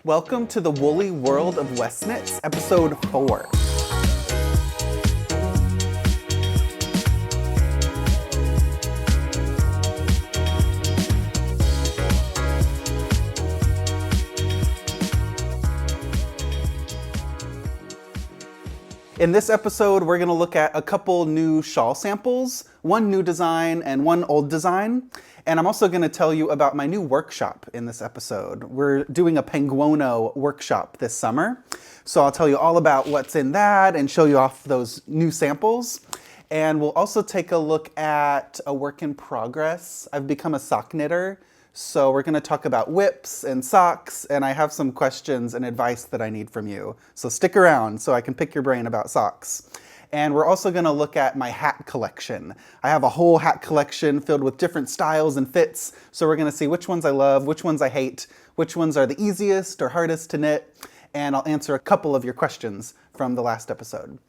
Welcome to the Woolly World of Westknits, episode 4. In this episode, we're going to look at a couple new shawl samples, one new design and one old design. And I'm also going to tell you about my new workshop in this episode. We're doing a Penguono Workshop this summer. So I'll tell you all about what's in that and show you off those new samples. And we'll also take a look at a work in progress. I've become a sock knitter. So we're going to talk about whips and socks, and I have some questions and advice that I need from you. So stick around so I can pick your brain about socks. And we're also going to look at my hat collection. I have a whole hat collection filled with different styles and fits. So we're going to see which ones I love, which ones I hate, which ones are the easiest or hardest to knit, and I'll answer a couple of your questions from the last episode.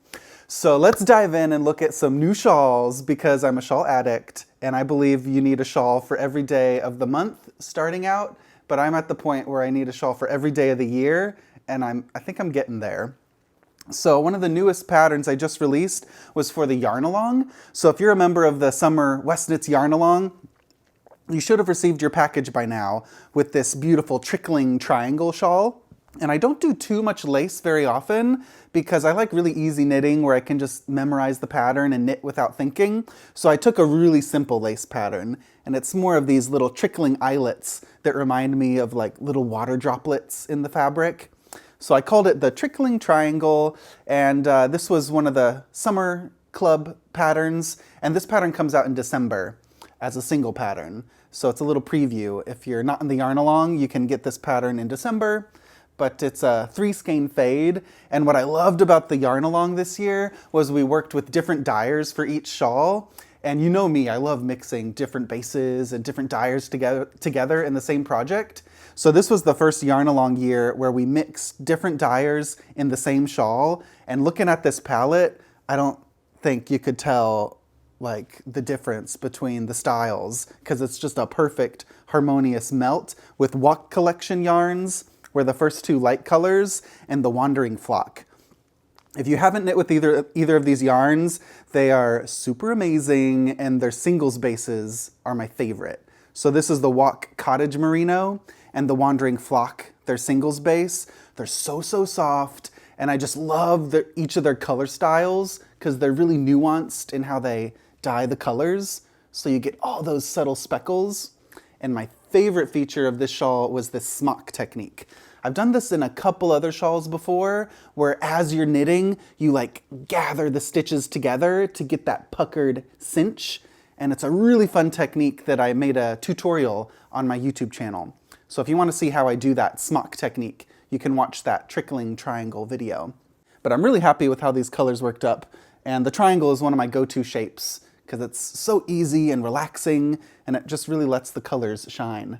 So let's dive in and look at some new shawls because I'm a shawl addict and I believe you need a shawl for every day of the month starting out, but I'm at the point where I need a shawl for every day of the year and I think I'm getting there. So one of the newest patterns I just released was for the yarn along. So if you're a member of the summer Westknits yarn along, you should have received your package by now with this beautiful trickling triangle shawl. And I don't do too much lace very often because I like really easy knitting where I can just memorize the pattern and knit without thinking. So I took a really simple lace pattern and it's more of these little trickling eyelets that remind me of like little water droplets in the fabric. So I called it the trickling triangle, and this was one of the summer club patterns, and this pattern comes out in December as a single pattern. So it's a little preview. If you're not in the yarn along, you can get this pattern in December. But it's a 3-skein fade, and what I loved about the yarn along this year was we worked with different dyers for each shawl. And you know me, I love mixing different bases and different dyers together in the same project. So this was the first yarn along year where we mixed different dyers in the same shawl. And looking at this palette, I don't think you could tell like the difference between the styles because it's just a perfect harmonious melt with Walk Collection yarns were the first two light colors and the Wandering Flock. If you haven't knit with either of these yarns, they are super amazing and their singles bases are my favorite. So this is the Walk Cottage Merino and the Wandering Flock, their singles base. They're so soft and I just love each of their color styles because they're really nuanced in how they dye the colors. So you get all those subtle speckles. And my favorite feature of this shawl was this smock technique. I've done this in a couple other shawls before, where as you're knitting, you like gather the stitches together to get that puckered cinch. And it's a really fun technique that I made a tutorial on my YouTube channel. So if you want to see how I do that smock technique, you can watch that trickling triangle video. But I'm really happy with how these colors worked up. And the triangle is one of my go-to shapes because it's so easy and relaxing and it just really lets the colors shine.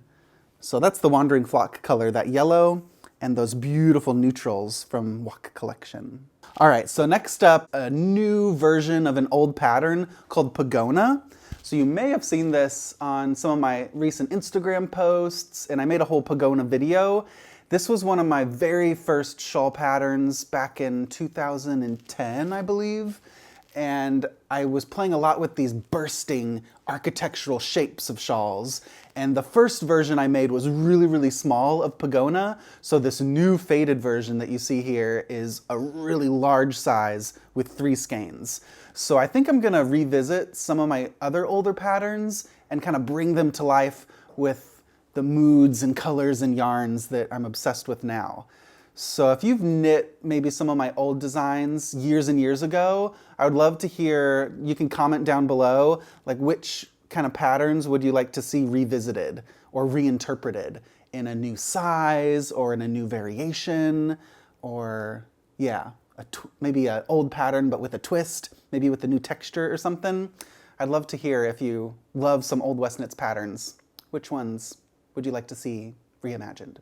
So that's the Wandering Flock color, that yellow, and those beautiful neutrals from Walk Collection. All right, so next up, a new version of an old pattern called Pagona. So you may have seen this on some of my recent Instagram posts, and I made a whole Pagona video. This was one of my very first shawl patterns back in 2010, I believe. And I was playing a lot with these bursting architectural shapes of shawls. And the first version I made was really small of Pagona. So this new faded version that you see here is a really large size with 3 skeins. So I think I'm gonna revisit some of my other older patterns and kind of bring them to life with the moods and colors and yarns that I'm obsessed with now. So if you've knit maybe some of my old designs years and years ago, I would love to hear, you can comment down below, like which kind of patterns would you like to see revisited or reinterpreted in a new size or in a new variation or yeah, maybe an old pattern but with a twist, maybe with a new texture or something. I'd love to hear if you love some old Westknits patterns. Which ones would you like to see reimagined?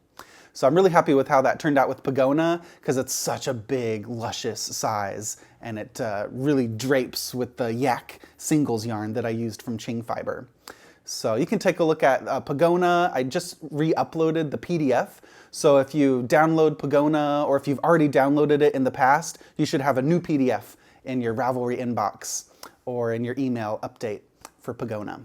So I'm really happy with how that turned out with Pagona because it's such a big, luscious size and it really drapes with the yak singles yarn that I used from Ching Fiber. So you can take a look at Pagona. I just re-uploaded the PDF. So if you download Pagona, or if you've already downloaded it in the past, you should have a new PDF in your Ravelry inbox or in your email update for Pagona.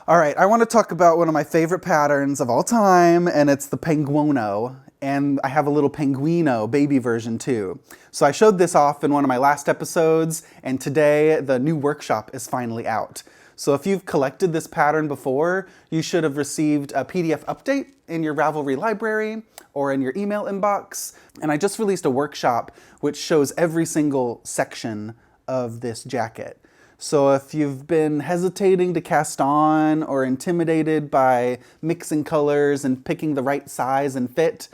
All right, I want to talk about one of my favorite patterns of all time, and it's the Penguono. And I have a little Penguino baby version too. So I showed this off in one of my last episodes, and today the new workshop is finally out. So if you've collected this pattern before, you should have received a PDF update in your Ravelry library or in your email inbox. And I just released a workshop which shows every single section of this jacket. So if you've been hesitating to cast on or intimidated by mixing colors and picking the right size and fit,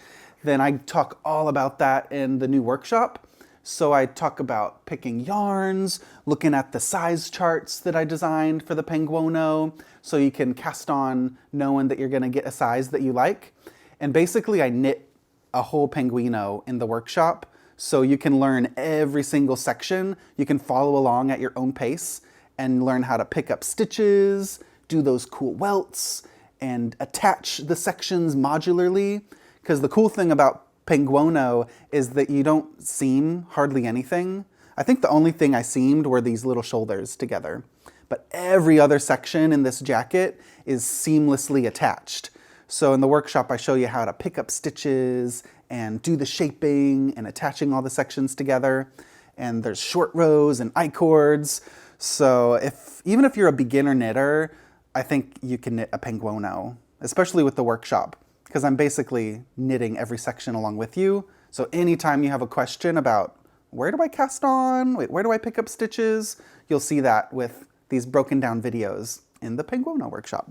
then I talk all about that in the new workshop. So I talk about picking yarns, looking at the size charts that I designed for the Penguono, so you can cast on knowing that you're gonna get a size that you like. And basically I knit a whole Penguino in the workshop, so you can learn every single section. You can follow along at your own pace and learn how to pick up stitches, do those cool welts, and attach the sections modularly. Because the cool thing about Penguono is that you don't seam hardly anything. I think the only thing I seamed were these little shoulders together. But every other section in this jacket is seamlessly attached. So in the workshop, I show you how to pick up stitches and do the shaping and attaching all the sections together. And there's short rows and I-cords. So even if you're a beginner knitter, I think you can knit a Penguono, especially with the workshop, because I'm basically knitting every section along with you. So anytime you have a question about where do I cast on, where do I pick up stitches, you'll see that with these broken down videos in the Penguono workshop.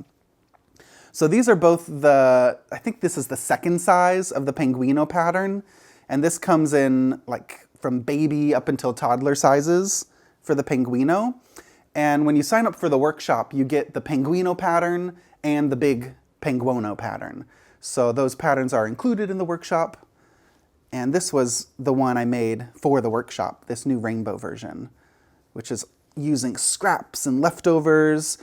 So these are both I think this is the second size of the Penguino pattern, and this comes in like from baby up until toddler sizes for the Penguino. And when you sign up for the workshop, you get the Penguino pattern and the big Penguono pattern. So those patterns are included in the workshop. And this was the one I made for the workshop, this new rainbow version, which is using scraps and leftovers.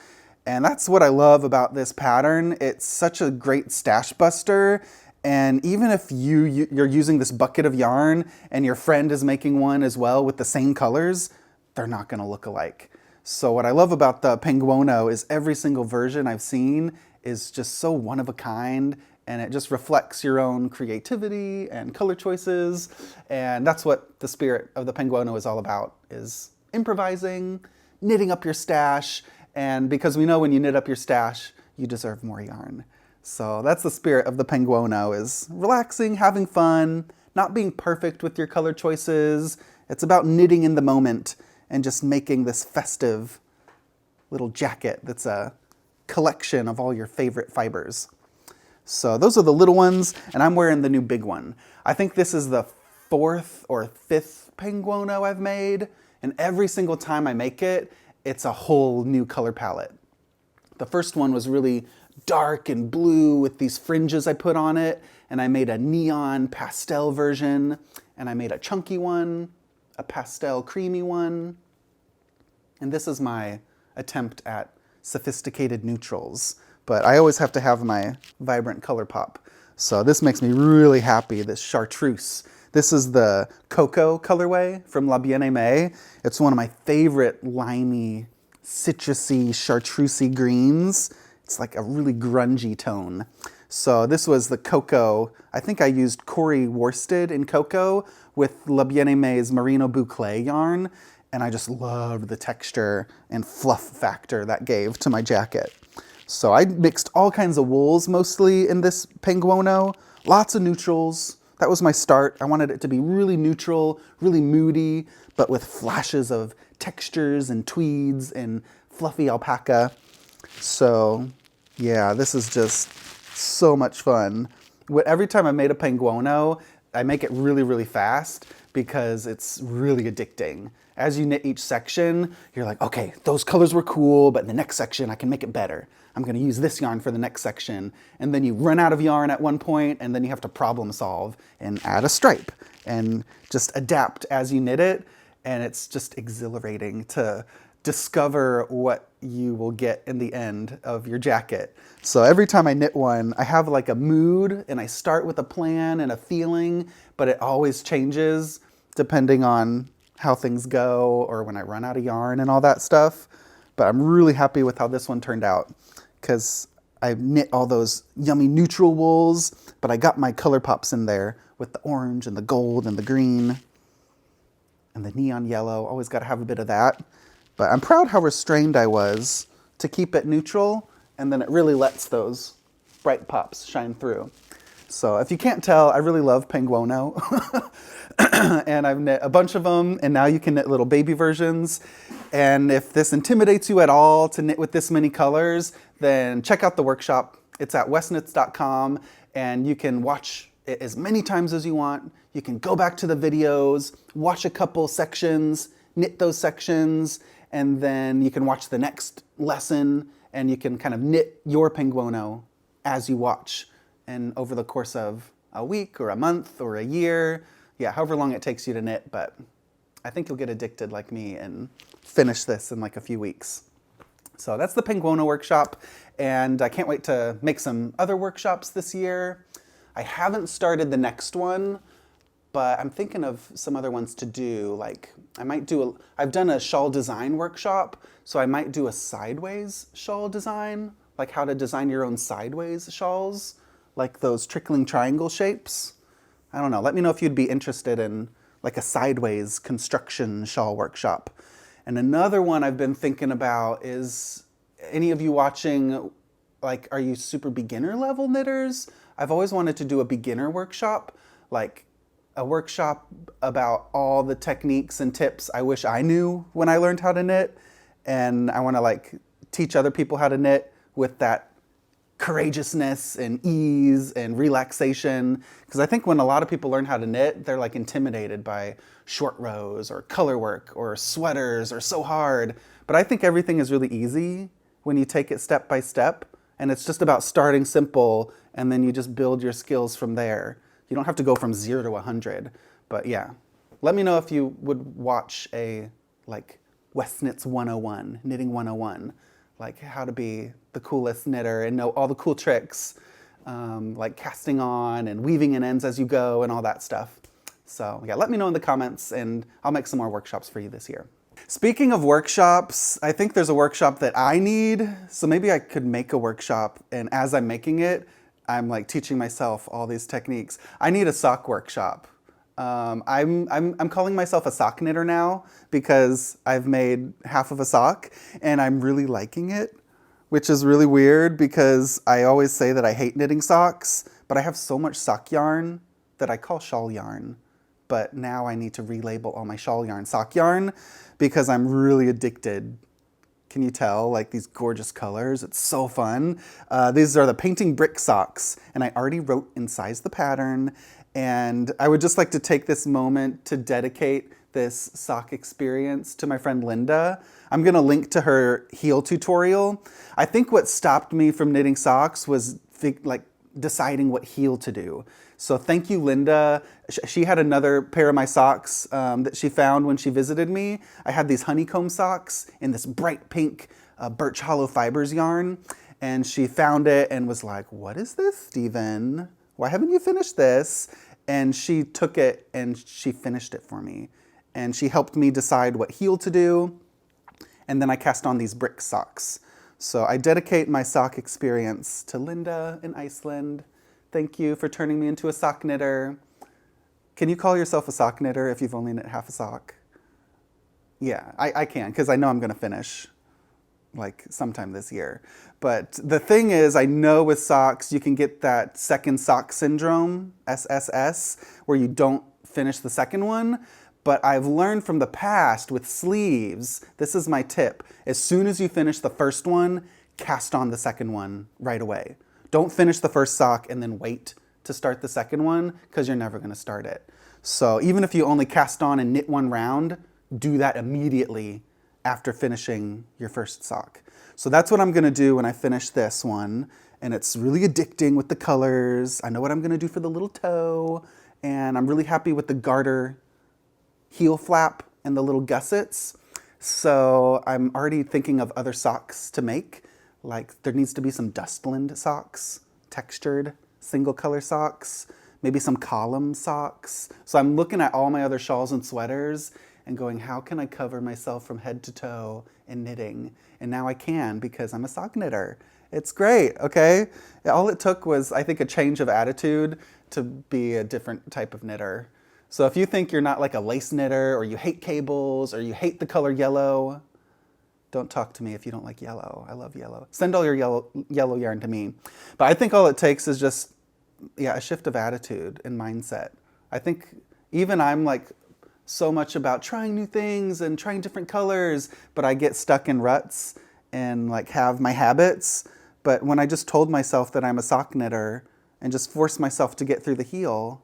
And that's what I love about this pattern. It's such a great stash buster. And even if you're using this bucket of yarn and your friend is making one as well with the same colors, they're not gonna look alike. So what I love about the Penguono is every single version I've seen is just so one of a kind, and it just reflects your own creativity and color choices. And that's what the spirit of the Penguono is all about, is improvising, knitting up your stash. And because we know when you knit up your stash, you deserve more yarn. So that's the spirit of the Penguono, is relaxing, having fun, not being perfect with your color choices. It's about knitting in the moment and just making this festive little jacket that's a collection of all your favorite fibers. So those are the little ones, and I'm wearing the new big one. I think this is the 4th or 5th Penguono I've made, and every single time I make it, it's a whole new color palette. The first one was really dark and blue with these fringes I put on it, and I made a neon pastel version, and I made a chunky one, a pastel creamy one, and this is my attempt at sophisticated neutrals. But I always have to have my vibrant color pop. So this makes me really happy, this chartreuse. This is the Cocoa colorway from La Bien-Aimée. It's one of my favorite limey, citrusy, chartreusey greens. It's like a really grungy tone. So this was the Cocoa. I think I used Corey worsted in Cocoa with La Bien-Aimé's Merino Boucle yarn, and I just loved the texture and fluff factor that gave to my jacket. So I mixed all kinds of wools mostly in this Penguono, lots of neutrals. That was my start. I wanted it to be really neutral, really moody, but with flashes of textures and tweeds and fluffy alpaca. So yeah, this is just so much fun. Every time I made a Penguono, I make it really, really fast because it's really addicting. As you knit each section, you're like, okay, those colors were cool, but in the next section, I can make it better. I'm gonna use this yarn for the next section. And then you run out of yarn at one point, and then you have to problem solve and add a stripe and just adapt as you knit it. And it's just exhilarating to discover what you will get in the end of your jacket. So every time I knit one, I have like a mood and I start with a plan and a feeling, but it always changes depending on how things go or when I run out of yarn and all that stuff. But I'm really happy with how this one turned out because I knit all those yummy neutral wools, but I got my color pops in there with the orange and the gold and the green and the neon yellow. Always got to have a bit of that. But I'm proud how restrained I was to keep it neutral, and then it really lets those bright pops shine through. So if you can't tell, I really love Penguono. And I've knit a bunch of them, and now you can knit little baby versions. And if this intimidates you at all to knit with this many colors, then check out the workshop. It's at westknits.com, and you can watch it as many times as you want. You can go back to the videos, watch a couple sections, knit those sections, and then you can watch the next lesson, and you can kind of knit your Penguono as you watch. And over the course of a week or a month or a year, yeah, however long it takes you to knit, but I think you'll get addicted like me and finish this in like a few weeks. So that's the Penguono Workshop, and I can't wait to make some other workshops this year. I haven't started the next one, but I'm thinking of some other ones to do. Like I've done a shawl design workshop, so I might do a sideways shawl design, like how to design your own sideways shawls, like those trickling triangle shapes. I don't know, let me know if you'd be interested in like a sideways construction shawl workshop. And another one I've been thinking about is, any of you watching, like, are you super beginner level knitters? I've always wanted to do a beginner workshop, like a workshop about all the techniques and tips I wish I knew when I learned how to knit. And I want to like teach other people how to knit with that courageousness and ease and relaxation. Because I think when a lot of people learn how to knit, they're like intimidated by short rows or color work or sweaters or so hard. But I think everything is really easy when you take it step by step. And it's just about starting simple, and then you just build your skills from there. You don't have to go from 0 to 100. But yeah, let me know if you would watch a like Westknits 101, Knitting 101, like how to be the coolest knitter and know all the cool tricks, like casting on and weaving in ends as you go and all that stuff. So yeah, let me know in the comments, and I'll make some more workshops for you this year. Speaking of workshops, I think there's a workshop that I need, so maybe I could make a workshop, and as I'm making it, I'm like teaching myself all these techniques. I need a sock workshop. I'm calling myself a sock knitter now because I've made half of a sock and I'm really liking it, which is really weird because I always say that I hate knitting socks, but I have so much sock yarn that I call shawl yarn. But now I need to relabel all my shawl yarn sock yarn because I'm really addicted. Can you tell? Like these gorgeous colors. It's so fun. These are the painting brick socks, and I already wrote and sized the pattern. And I would just like to take this moment to dedicate this sock experience to my friend Linda. I'm gonna link to her heel tutorial. I think what stopped me from knitting socks was like deciding what heel to do. So thank you, Linda. She had another pair of my socks that she found when she visited me. I had these honeycomb socks in this bright pink birch hollow fibers yarn. And she found it and was like, "What is this, Stephen? Why haven't you finished this?" And she took it and she finished it for me. And she helped me decide what heel to do. And then I cast on these brick socks. So I dedicate my sock experience to Linda in Iceland. Thank you for turning me into a sock knitter. Can you call yourself a sock knitter if you've only knit half a sock? Yeah, I can, because I know I'm going to finish like sometime this year. But the thing is, I know with socks, you can get that second sock syndrome, SSS, where you don't finish the second one. But I've learned from the past with sleeves, this is my tip. As soon as you finish the first one, cast on the second one right away. Don't finish the first sock and then wait to start the second one, because you're never gonna start it. So even if you only cast on and knit one round, do that immediately after finishing your first sock. So that's what I'm gonna do when I finish this one. And it's really addicting with the colors. I know what I'm gonna do for the little toe. And I'm really happy with the Garter heel flap and the little gussets. So I'm already thinking of other socks to make. Like there needs to be some dustland socks, textured single color socks, maybe some column socks. So I'm looking at all my other shawls and sweaters and going, how can I cover myself from head to toe in knitting? And now I can because I'm a sock knitter. It's great, okay? All it took was, I think, a change of attitude to be a different type of knitter. So if you think you're not like a lace knitter, or you hate cables, or you hate the color yellow, don't talk to me if you don't like yellow. I love yellow. Send all your yellow yarn to me. But I think all it takes is just, a shift of attitude and mindset. I think even I'm like so much about trying new things and trying different colors, but I get stuck in ruts and like have my habits. But when I just told myself that I'm a sock knitter and just forced myself to get through the heel,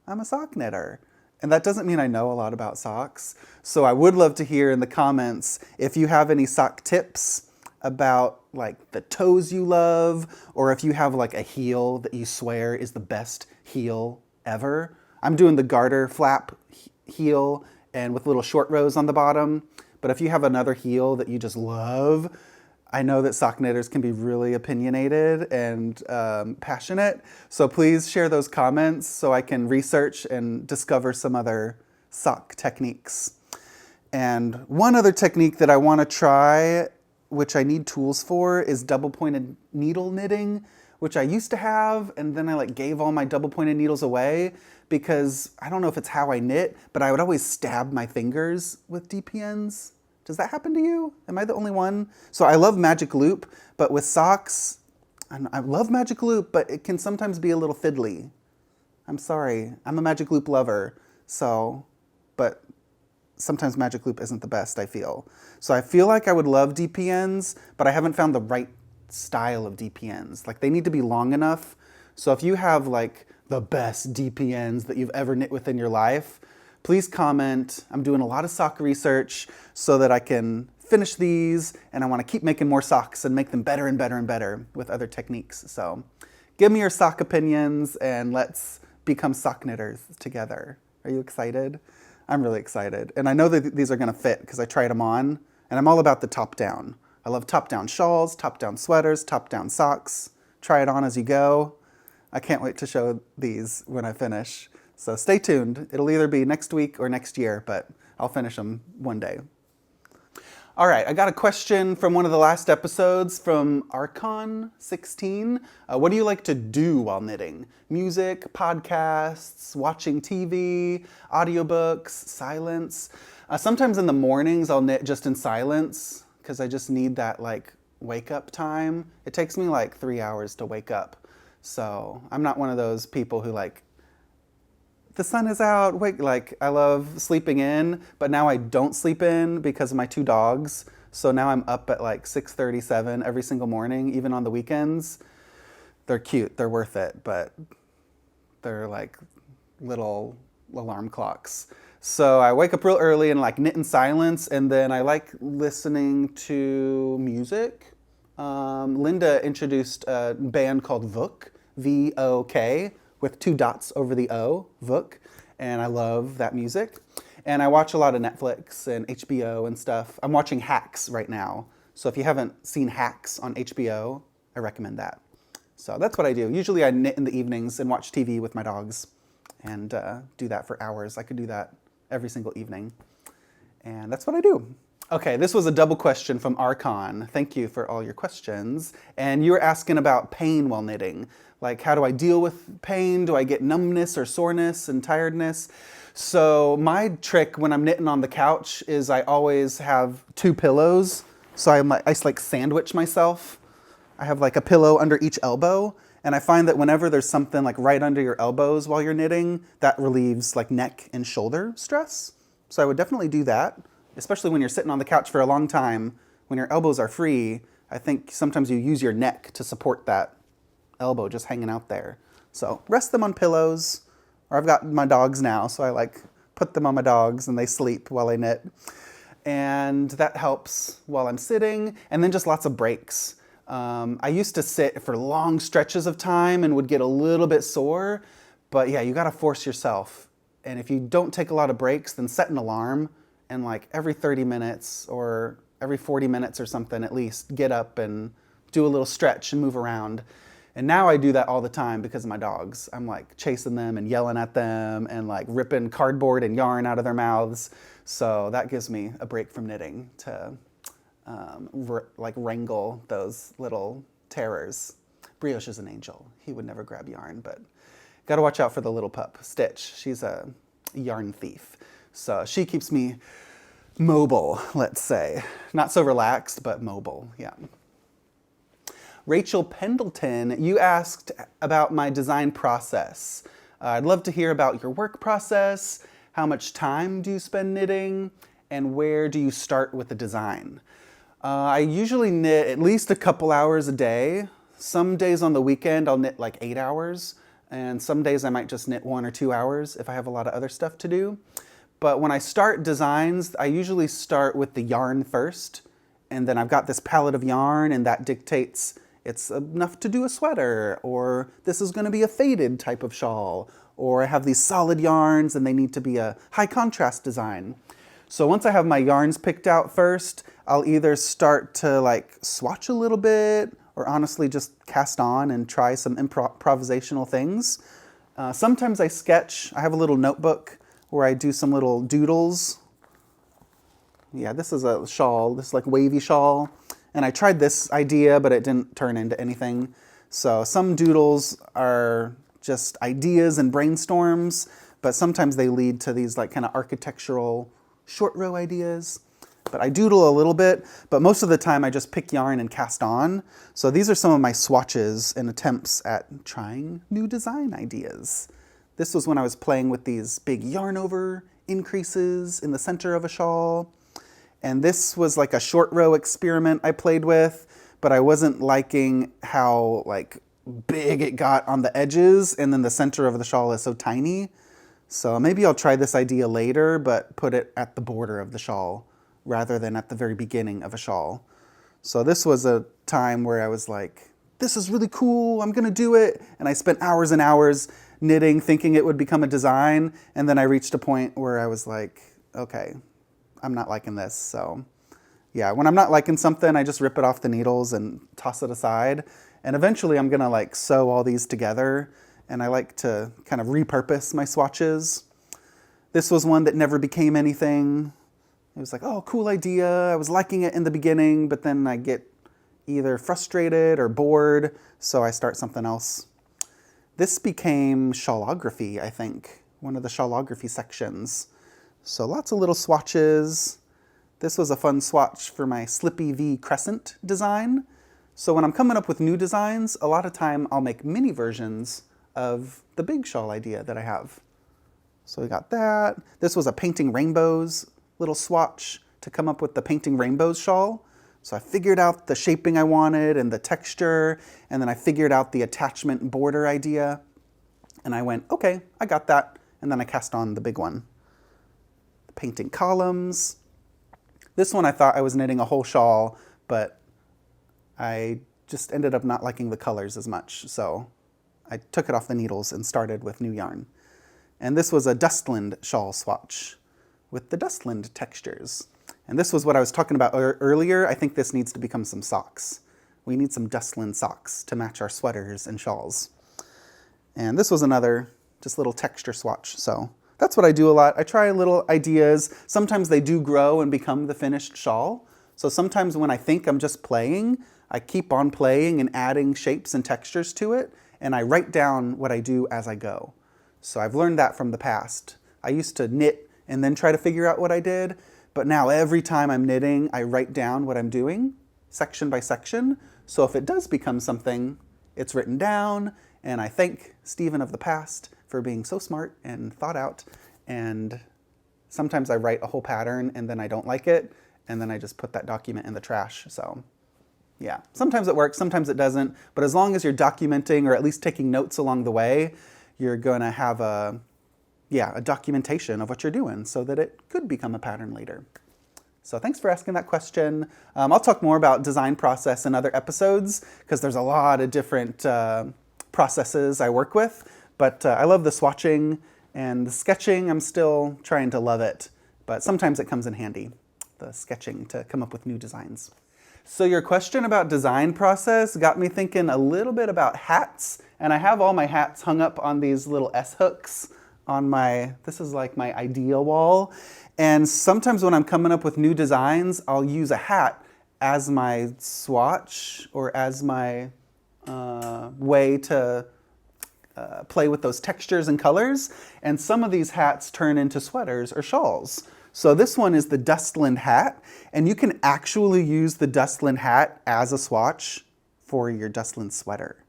I'm a sock knitter. And that doesn't mean I know a lot about socks. So I would love to hear in the comments if you have any sock tips about like the toes you love, or if you have like a heel that you swear is the best heel ever. I'm doing the Garter flap heel and with little short rows on the bottom. But if you have another heel that you just love, I know that sock knitters can be really opinionated and passionate. So please share those comments so I can research and discover some other sock techniques. And one other technique that I want to try, which I need tools for, is double pointed needle knitting, which I used to have, and then I like gave all my double pointed needles away because I don't know if it's how I knit, but I would always stab my fingers with DPNs. Does that happen to you? Am I the only one? So I love magic loop, but with socks, I love magic loop, but it can sometimes be a little fiddly. I'm sorry, I'm a magic loop lover, but sometimes magic loop isn't the best, I feel. So I feel like I would love DPNs, but I haven't found the right style of DPNs. Like they need to be long enough. So if you have like the best DPNs that you've ever knit with in your life, please comment. I'm doing a lot of sock research so that I can finish these, and I want to keep making more socks and make them better and better and better with other techniques. So give me your sock opinions and let's become sock knitters together. Are you excited? I'm really excited. And I know that these are going to fit because I tried them on, and I'm all about the top down. I love top down shawls, top down sweaters, top down socks. Try it on as you go. I can't wait to show these when I finish. So stay tuned. It'll either be next week or next year, but I'll finish them one day. All right, I got a question from one of the last episodes from Archon16. What do you like to do while knitting? Music, podcasts, watching TV, audiobooks, silence. Sometimes in the mornings I'll knit just in silence because I just need that like wake up time. It takes me like 3 hours to wake up. So I'm not one of those people who like, the sun is out, I love sleeping in, but now I don't sleep in because of my 2 dogs. So now I'm up at like 6:37 every single morning, even on the weekends. They're cute, they're worth it, but they're like little alarm clocks. So I wake up real early and like knit in silence, and then I like listening to music. Linda introduced a band called Vok, V-O-K, with 2 dots over the O, Vok, and I love that music. And I watch a lot of Netflix and HBO and stuff. I'm watching Hacks right now. So if you haven't seen Hacks on HBO, I recommend that. So that's what I do. Usually I knit in the evenings and watch TV with my dogs and do that for hours. I could do that every single evening. And that's what I do. Okay, this was a double question from Archon. Thank you for all your questions. And you were asking about pain while knitting. Like, how do I deal with pain? Do I get numbness or soreness and tiredness? So my trick when I'm knitting on the couch is I always have 2 pillows. So I like sandwich myself. I have like a pillow under each elbow. And I find that whenever there's something like right under your elbows while you're knitting, that relieves like neck and shoulder stress. So I would definitely do that, especially when you're sitting on the couch for a long time. When your elbows are free, I think sometimes you use your neck to support that elbow just hanging out there. So rest them on pillows, or I've got my dogs now, so I like put them on my dogs and they sleep while I knit. And that helps while I'm sitting, and then just lots of breaks. I used to sit for long stretches of time and would get a little bit sore, but yeah, you gotta force yourself. And if you don't take a lot of breaks, then set an alarm and like every 30 minutes or every 40 minutes or something at least, get up and do a little stretch and move around. And now I do that all the time because of my dogs. I'm like chasing them and yelling at them and like ripping cardboard and yarn out of their mouths. So that gives me a break from knitting to like wrangle those little terrors. Brioche is an angel. He would never grab yarn, but got to watch out for the little pup, Stitch. She's a yarn thief. So she keeps me mobile, let's say. Not so relaxed, but mobile, yeah. Rachel Pendleton, you asked about my design process. I'd love to hear about your work process. How much time do you spend knitting? And where do you start with the design? I usually knit at least a couple hours a day. Some days on the weekend I'll knit like 8 hours. And some days I might just knit 1 or 2 hours if I have a lot of other stuff to do. But when I start designs, I usually start with the yarn first. And then I've got this palette of yarn, and that dictates it's enough to do a sweater, or this is going to be a faded type of shawl, or I have these solid yarns and they need to be a high contrast design. So once I have my yarns picked out first, I'll either start to like swatch a little bit, or honestly just cast on and try some improvisational things. Sometimes I sketch. I have a little notebook where I do some little doodles. Yeah, this is a shawl, this like wavy shawl. And I tried this idea, but it didn't turn into anything. So some doodles are just ideas and brainstorms, but sometimes they lead to these like kind of architectural short row ideas. But I doodle a little bit, but most of the time I just pick yarn and cast on. So these are some of my swatches and attempts at trying new design ideas. This was when I was playing with these big yarn over increases in the center of a shawl. And this was like a short row experiment I played with, but I wasn't liking how like big it got on the edges, and then the center of the shawl is so tiny. So maybe I'll try this idea later, but put it at the border of the shawl rather than at the very beginning of a shawl. So this was a time where I was like, this is really cool, I'm gonna do it. And I spent hours and hours knitting, thinking it would become a design. And then I reached a point where I was like, okay, I'm not liking this. So yeah, when I'm not liking something, I just rip it off the needles and toss it aside. And eventually I'm gonna like sew all these together. And I like to kind of repurpose my swatches. This was one that never became anything. It was like, oh, cool idea. I was liking it in the beginning, but then I get either frustrated or bored, so I start something else. This became shawlography, I think, one of the shawlography sections. So lots of little swatches. This was a fun swatch for my Slippy V crescent design. So when I'm coming up with new designs, a lot of time I'll make mini versions of the big shawl idea that I have. So we got that. This was a painting rainbows little swatch to come up with the painting rainbows shawl. So I figured out the shaping I wanted and the texture, and then I figured out the attachment border idea. And I went, okay, I got that. And then I cast on the big one. The painting columns. This one I thought I was knitting a whole shawl, but I just ended up not liking the colors as much. So I took it off the needles and started with new yarn. And this was a Dustland shawl swatch with the Dustland textures. And this was what I was talking about earlier. I think this needs to become some socks. We need some Dustland socks to match our sweaters and shawls. And this was another just little texture swatch. So that's what I do a lot. I try little ideas. Sometimes they do grow and become the finished shawl. So sometimes when I think I'm just playing, I keep on playing and adding shapes and textures to it. And I write down what I do as I go. So I've learned that from the past. I used to knit and then try to figure out what I did. But now every time I'm knitting, I write down what I'm doing, section by section. So if it does become something, it's written down. And I thank Stephen of the past for being so smart and thought out. And sometimes I write a whole pattern and then I don't like it. And then I just put that document in the trash. So yeah, sometimes it works, sometimes it doesn't. But as long as you're documenting or at least taking notes along the way, you're going to have a documentation of what you're doing so that it could become a pattern later. So thanks for asking that question. I'll talk more about design process in other episodes because there's a lot of different processes I work with. But I love the swatching and the sketching. I'm still trying to love it. but sometimes it comes in handy, the sketching, to come up with new designs. So your question about design process got me thinking a little bit about hats, and I have all my hats hung up on these little S-hooks on this is like my idea wall. And sometimes when I'm coming up with new designs, I'll use a hat as my swatch or as my way to play with those textures and colors. And some of these hats turn into sweaters or shawls. So this one is the Dustland hat, and you can actually use the Dustland hat as a swatch for your Dustland sweater.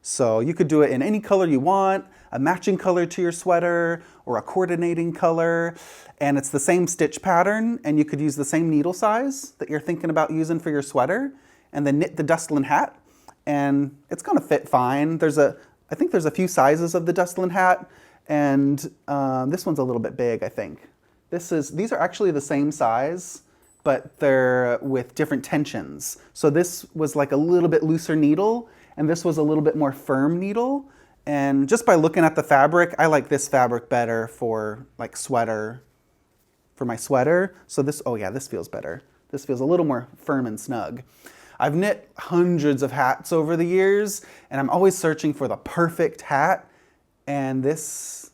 So you could do it in any color you want, a matching color to your sweater or a coordinating color, and it's the same stitch pattern, and you could use the same needle size that you're thinking about using for your sweater, and then knit the Dustland hat, and it's gonna fit fine. I think there's a few sizes of the Dustland hat, and this one's a little bit big, I think. These are actually the same size, but they're with different tensions. So this was like a little bit looser needle, and this was a little bit more firm needle. And just by looking at the fabric, I like this fabric better for like for my sweater. So this feels better. This feels a little more firm and snug. I've knit hundreds of hats over the years, and I'm always searching for the perfect hat, and this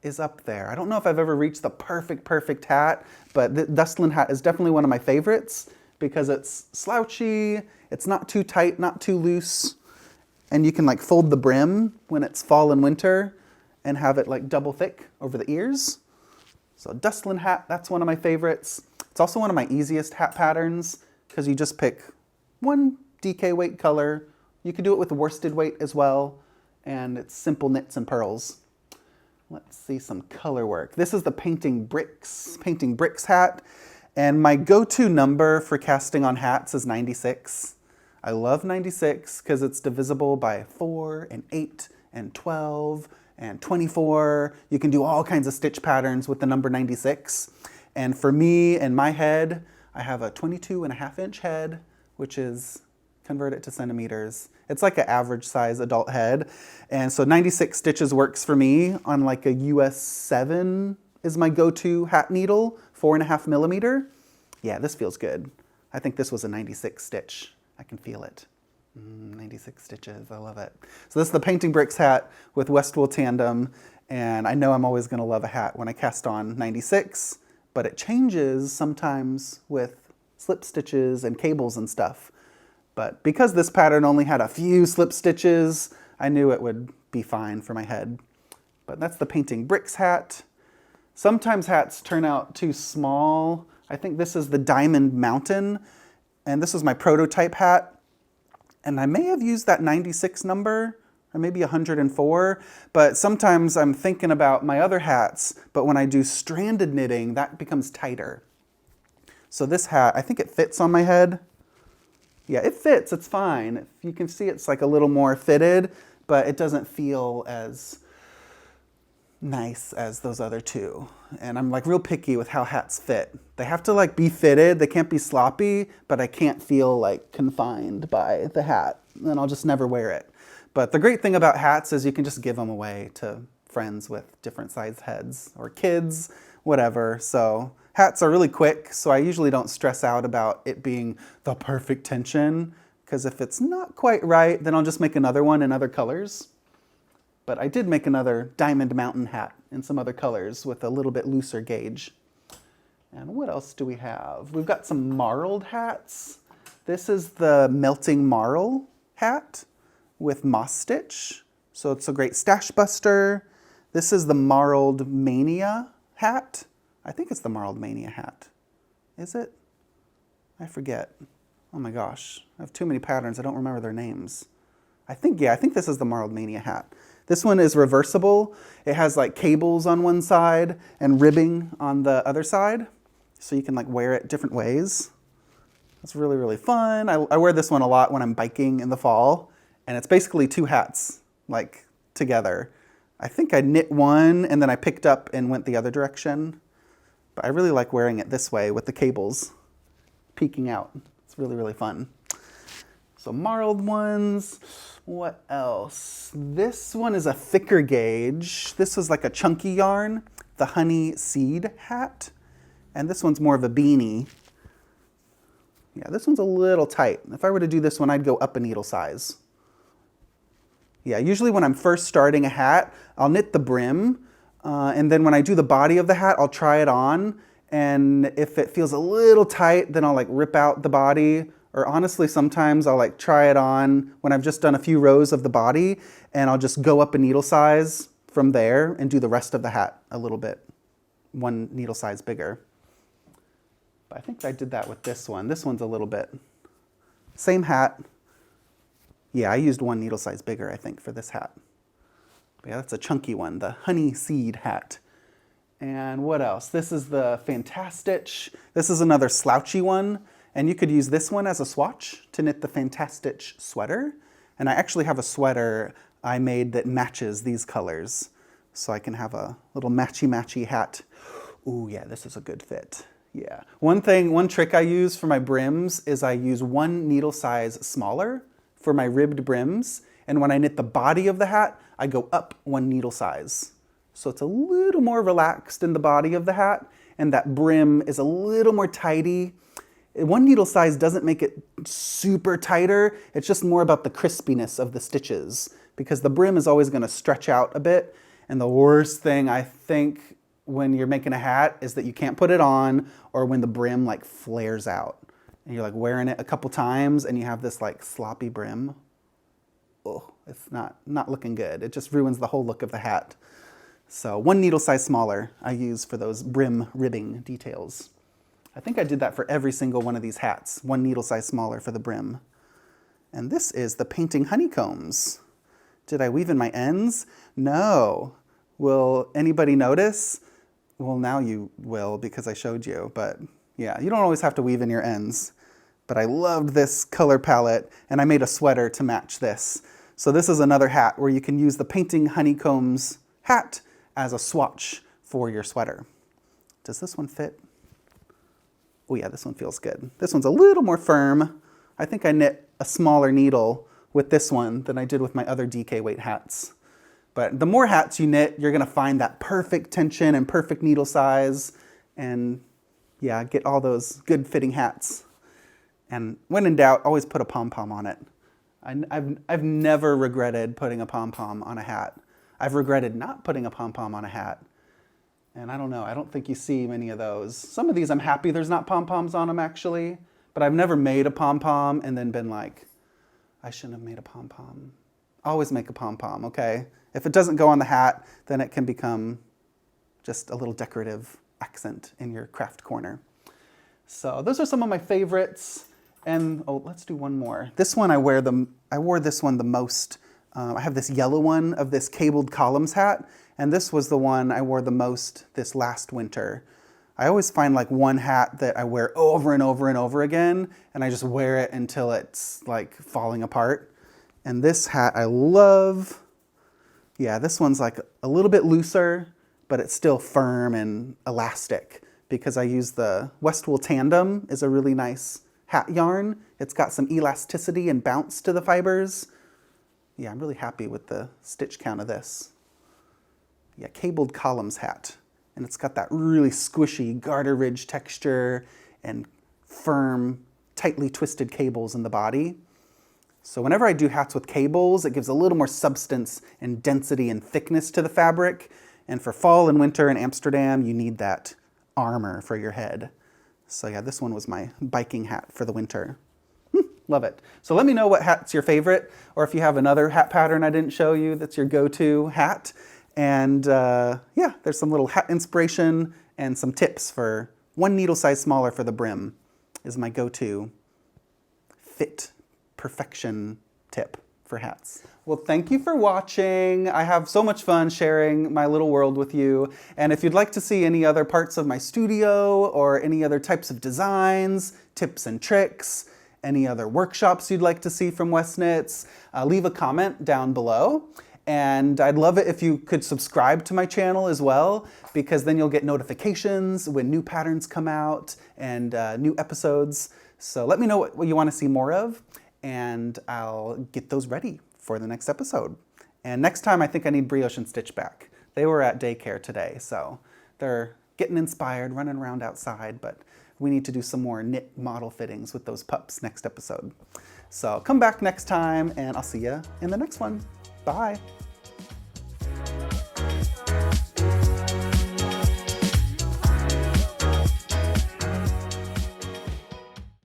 is up there. I don't know if I've ever reached the perfect hat, but the Dustland hat is definitely one of my favorites because it's slouchy, it's not too tight, not too loose, and you can like fold the brim when it's fall and winter and have it like double thick over the ears. So Dustland hat, that's one of my favorites. It's also one of my easiest hat patterns because you just pick one DK weight color. You could do it with worsted weight as well, and it's simple knits and purls. Let's see some color work. This is the Painting Bricks hat, and my go-to number for casting on hats is 96. I love 96 because it's divisible by 4 and 8 and 12 and 24. You can do all kinds of stitch patterns with the number 96. And for me, in my head, I have a 22.5-inch head, which is, convert it to centimeters. It's like an average size adult head. And so 96 stitches works for me on like a US 7 is my go-to hat needle, 4.5 millimeter. Yeah, this feels good. I think this was a 96 stitch. I can feel it. 96 stitches, I love it. So this is the Painting Bricks hat with Westwool tandem. And I know I'm always gonna love a hat when I cast on 96, but it changes sometimes with slip stitches and cables and stuff. But because this pattern only had a few slip stitches, I knew it would be fine for my head. But that's the Painting Bricks hat. Sometimes hats turn out too small. I think this is the Diamond Mountain, and this is my prototype hat. And I may have used that 96 number, or maybe 104, but sometimes I'm thinking about my other hats, but when I do stranded knitting, that becomes tighter. So this hat, I think it fits on my head. Yeah, it fits, it's fine. You can see it's like a little more fitted, but it doesn't feel as nice as those other two. And I'm like real picky with how hats fit. They have to like be fitted, they can't be sloppy, but I can't feel like confined by the hat, and I'll just never wear it. But the great thing about hats is you can just give them away to friends with different size heads or kids, whatever. So hats are really quick, so I usually don't stress out about it being the perfect tension, because if it's not quite right, then I'll just make another one in other colors. But I did make another Diamond Mountain hat in some other colors with a little bit looser gauge. And what else do we have? We've got some marled hats. This is the Melting Marl hat with moss stitch. So it's a great stash buster. This is the Marled Mania hat. I think it's the Marled Mania hat. Is it? I forget. Oh my gosh, I have too many patterns, I don't remember their names. I think this is the Marled Mania hat. This one is reversible. It has like cables on one side and ribbing on the other side. So you can like wear it different ways. It's really, really fun. I wear this one a lot when I'm biking in the fall. And it's basically two hats, like together. I think I knit one and then I picked up and went the other direction. But I really like wearing it this way with the cables peeking out. It's really, really fun. So marled ones. What else? This one is a thicker gauge. This was like a chunky yarn, the Honey Seed hat. And this one's more of a beanie. Yeah, this one's a little tight. If I were to do this one, I'd go up a needle size. Yeah, usually when I'm first starting a hat, I'll knit the brim, and then when I do the body of the hat, I'll try it on, and if it feels a little tight, then I'll like rip out the body, or honestly, sometimes I'll like try it on when I've just done a few rows of the body, and I'll just go up a needle size from there and do the rest of the hat a little bit, one needle size bigger. But I think I did that with this one. This one's a little bit, same hat. Yeah, I used one needle size bigger, I think, for this hat. But yeah, that's a chunky one, the honey seed hat. And what else? This is the Fantastitch. This is another slouchy one. And you could use this one as a swatch to knit the Fantastitch sweater. And I actually have a sweater I made that matches these colors. So I can have a little matchy-matchy hat. Ooh, yeah, this is a good fit. Yeah. One trick I use for my brims is I use one needle size smaller for my ribbed brims. And when I knit the body of the hat, I go up one needle size. So it's a little more relaxed in the body of the hat, and that brim is a little more tidy. One needle size doesn't make it super tighter, it's just more about the crispiness of the stitches, because the brim is always gonna stretch out a bit, and the worst thing I think when you're making a hat is that you can't put it on, or when the brim like flares out, and you're like wearing it a couple times, and you have this like sloppy brim. Oh, it's not looking good. It just ruins the whole look of the hat. So one needle size smaller I use for those brim ribbing details. I think I did that for every single one of these hats, one needle size smaller for the brim. And this is the painting honeycombs. Did I weave in my ends? No. Will anybody notice? Well, now you will because I showed you, but yeah, you don't always have to weave in your ends. But I loved this color palette, and I made a sweater to match this. So this is another hat where you can use the painting honeycombs hat as a swatch for your sweater. Does this one fit? Oh yeah, this one feels good. This one's a little more firm. I think I knit a smaller needle with this one than I did with my other DK weight hats. But the more hats you knit, you're gonna find that perfect tension and perfect needle size, and yeah, get all those good fitting hats. And when in doubt, always put a pom-pom on it. I've never regretted putting a pom-pom on a hat. I've regretted not putting a pom-pom on a hat. And I don't know, I don't think you see many of those. Some of these I'm happy there's not pom-poms on them actually, but I've never made a pom-pom and then been like, I shouldn't have made a pom-pom. Always make a pom-pom, okay? If it doesn't go on the hat, then it can become just a little decorative accent in your craft corner. So those are some of my favorites. And oh, let's do one more. This one I wore this one the most. I have this yellow one of this cabled columns hat, and this was the one I wore the most this last winter. I always find like one hat that I wear over and over and over again, and I just wear it until it's like falling apart. And this hat I love. Yeah, this one's like a little bit looser, but it's still firm and elastic because I use the Westwool Tandem is a really nice hat yarn. It's got some elasticity and bounce to the fibers. Yeah, I'm really happy with the stitch count of this. Yeah, cabled columns hat. And it's got that really squishy garter ridge texture and firm, tightly twisted cables in the body. So whenever I do hats with cables, it gives a little more substance and density and thickness to the fabric. And for fall and winter in Amsterdam, you need that armor for your head. So yeah, this one was my biking hat for the winter. Love it. So let me know what hat's your favorite, or if you have another hat pattern I didn't show you that's your go-to hat. And yeah, there's some little hat inspiration and some tips for one needle size smaller for the brim is my go-to fit perfection tip for hats. Well, thank you for watching. I have so much fun sharing my little world with you. And if you'd like to see any other parts of my studio or any other types of designs, tips and tricks, any other workshops you'd like to see from Westknits, leave a comment down below. And I'd love it if you could subscribe to my channel as well, because then you'll get notifications when new patterns come out and new episodes. So let me know what you want to see more of, and I'll get those ready for the next episode. And next time I think I need brioche and stitch back. They were at daycare today, so they're getting inspired, running around outside, but we need to do some more knit model fittings with those pups next episode. So come back next time, and I'll see you in the next one. Bye.